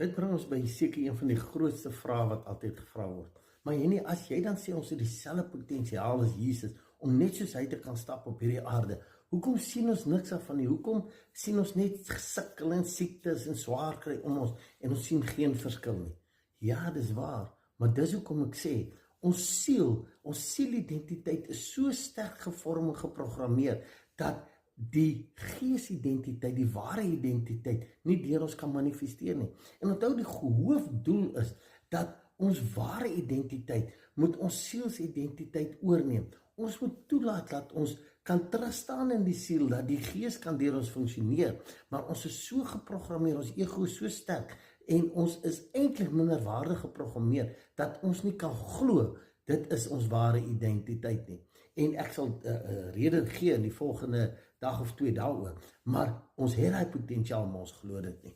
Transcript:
Dit bring ons by seker een van die grootste vrae wat altyd gevra word. Maar as jy dan sê ons het dieselfde potensiaal as Jesus, om net soos hy te kan stap op hierdie aarde, hoekom sien ons niks daarvan nie? Hoekom sien ons net gesukkel en siektes en swaar kry om ons, en ons sien geen verskil nie? Ja, dis waar, maar dis hoekom ek sê, ons sielidentiteit is so sterk gevorm en geprogrammeer, dat die geesidentiteit, die ware identiteit, nie deur ons kan manifesteer nie. En onthou, die hoofdoel is, dat ons ware identiteit moet ons sielsidentiteit oorneem. Ons moet toelaat dat ons kan terugstaan in die siel, dat die gees kan deur ons funksioneer, maar ons is so geprogrammeer, ons ego is so sterk, en ons is eintlik minderwaardig geprogrammeer, dat ons nie kan glo, dit is ons ware identiteit nie. En ek sal rede gee in die volgende dag of 2 daaroor, maar ons het daai potensiaal, maar ons glo dit nie.